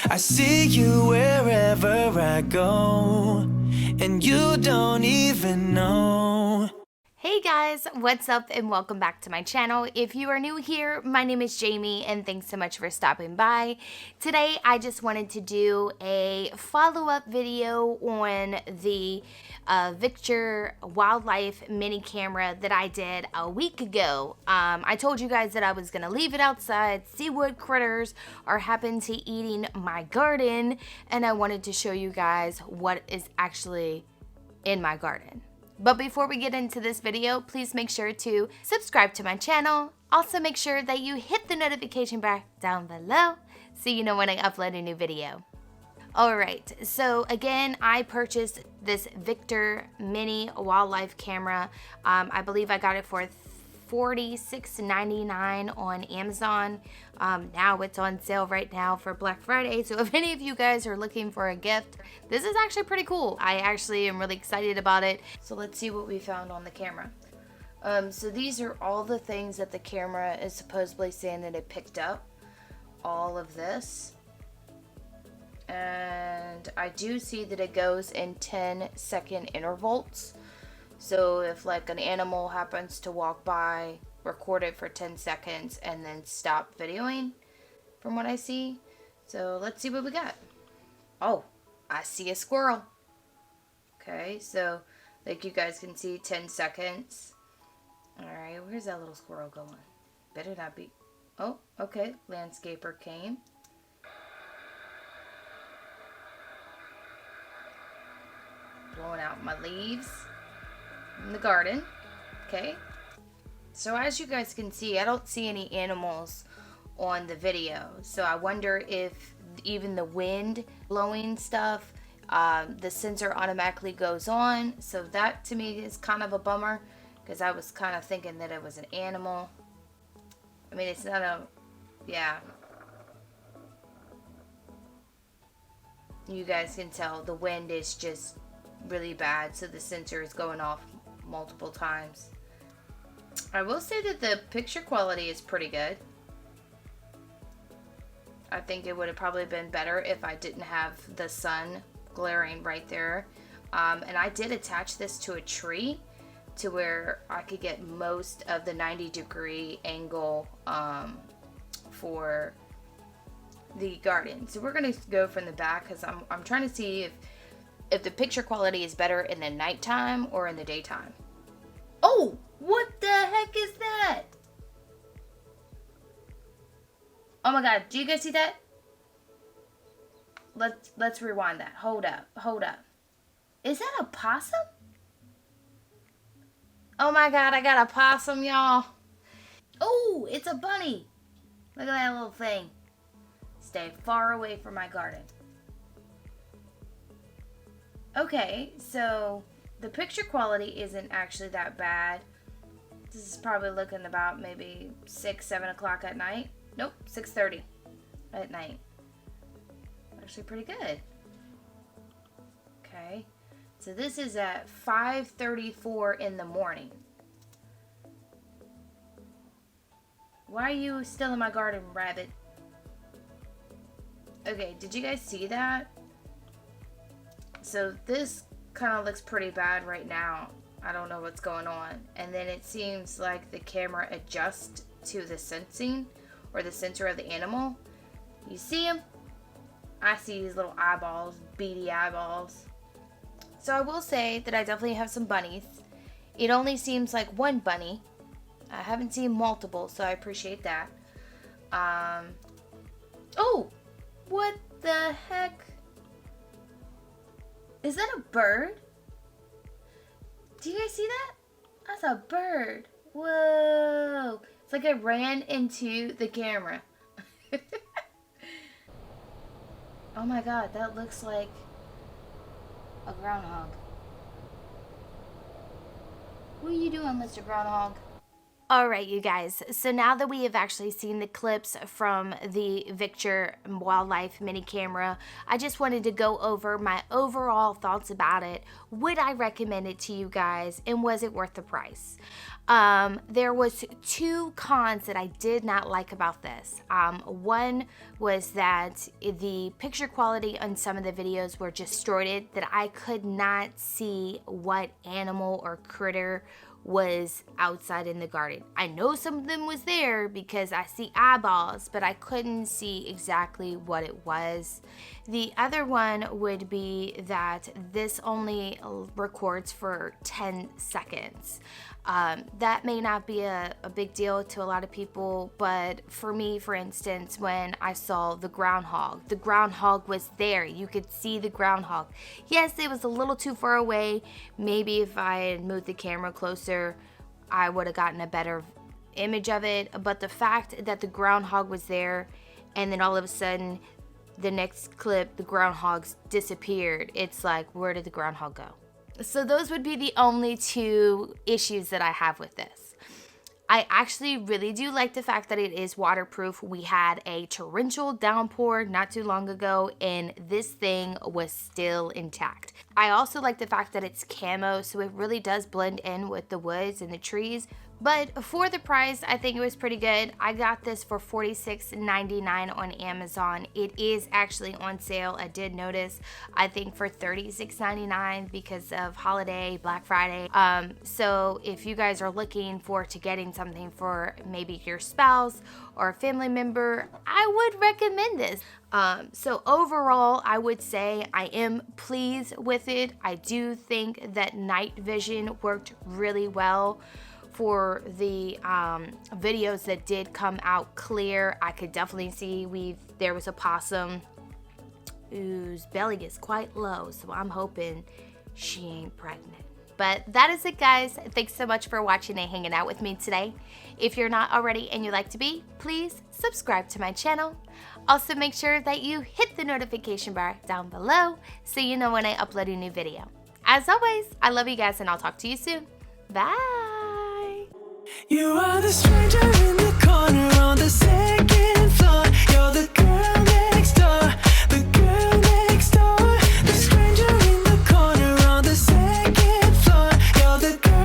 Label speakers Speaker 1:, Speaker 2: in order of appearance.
Speaker 1: I see you wherever I go, and you don't even know.
Speaker 2: Hey guys, what's up and welcome back to my channel. If you are new here, my name is Jamie and thanks so much for stopping by. Today I just wanted to do a follow-up video on the Victure wildlife mini camera that I did a week ago. I told you guys that I was going to leave it outside, see what critters are happening to eating my garden, and I wanted to show you guys what is actually in my garden. But before we get into this video, please make sure to subscribe to my channel. Also make sure that you hit the notification bar down below so you know when I upload a new video. Alright, so again, I purchased this Victure mini wildlife camera. I believe I got it for $46.99 on Amazon. Now it's on sale right now for Black Friday, so if any of you guys are looking for a gift, this is actually pretty cool. I actually am really excited about it. So let's see what we found on the camera. So these are all the things that the camera is supposedly saying that it picked up. All of this. And I do see that it goes in 10-second intervals. So if like an animal happens to walk by, record it for 10 seconds and then stop videoing from what I see. So let's see what we got. Oh, I see a squirrel. Okay, so like you guys can see 10 seconds. Alright, where's that little squirrel going? Better not be. Oh, okay, landscaper came. Blowing out my leaves in the garden. Okay, so as you guys can see, I don't see any animals on the video, so I wonder if even the wind blowing stuff, the sensor automatically goes on. So that to me is kind of a bummer, because I was kind of thinking that it was an animal. I mean, it's not a, yeah, you guys can tell the wind is just really bad, so the sensor is going off multiple times. I will say that the picture quality is pretty good. I think it would have probably been better if I didn't have the sun glaring right there. And I did attach this to a tree to where I could get most of the 90-degree angle for the garden. So we're gonna go from the back because I'm trying to see if the picture quality is better in the nighttime or in the daytime. Oh, what the heck is that? Oh my god, do you guys see that? Let's rewind that. Hold up. Is that a possum? Oh my god, I got a possum, y'all. Oh, it's a bunny. Look at that little thing. Stay far away from my garden. Okay, so the picture quality isn't actually that bad. This is probably looking about maybe 6-7 o'clock at night. Nope, 6:30 at night. Actually pretty good. Okay, so this is at 5:34 in the morning. Why are you still in my garden, rabbit? Okay, did you guys see that? So this kind of looks pretty bad right now. I don't know what's going on. And then it seems like the camera adjusts to the sensing or the sensor of the animal. You see him? I see these little eyeballs, beady eyeballs. So I will say that I definitely have some bunnies. It only seems like one bunny. I haven't seen multiple, so I appreciate that. Oh, what the heck? Is that a bird? Do you guys see that? That's a bird. Whoa. It's like it ran into the camera. Oh my god, that looks like a groundhog. What are you doing, Mr. Groundhog? All right, you guys. So now that we have actually seen the clips from the Victure wildlife mini camera, I just wanted to go over my overall thoughts about it. Would I recommend it to you guys, and was it worth the price? There was two cons that I did not like about this. One was that the picture quality on some of the videos were distorted, that I could not see what animal or critter was outside in the garden. I know some of them was there because I see eyeballs, but I couldn't see exactly what it was. The other one would be that this only records for 10 seconds. That may not be a big deal to a lot of people, but for me, for instance, when I saw the groundhog was there. You could see the groundhog. Yes, it was a little too far away. Maybe if I had moved the camera closer, I would have gotten a better image of it. But the fact that the groundhog was there, and then all of a sudden, the next clip, the groundhogs disappeared. It's like, where did the groundhog go? So those would be the only two issues that I have with this. I actually really do like the fact that it is waterproof. We had a torrential downpour not too long ago, and this thing was still intact. I also like the fact that it's camo, so it really does blend in with the woods and the trees. But for the price, I think it was pretty good. I got this for $46.99 on Amazon. It is actually on sale. I did notice, I think for $36.99 because of holiday, Black Friday. So if you guys are looking forward to getting something for maybe your spouse or a family member, I would recommend this. So overall, I would say I am pleased with it. I do think that night vision worked really well. For the videos that did come out clear, I could definitely see there was a possum whose belly gets quite low, so I'm hoping she ain't pregnant. But that is it, guys. Thanks so much for watching and hanging out with me today. If you're not already and you'd like to be, please subscribe to my channel. Also, make sure that you hit the notification bar down below so you know when I upload a new video. As always, I love you guys, and I'll talk to you soon. Bye!
Speaker 1: You are the stranger in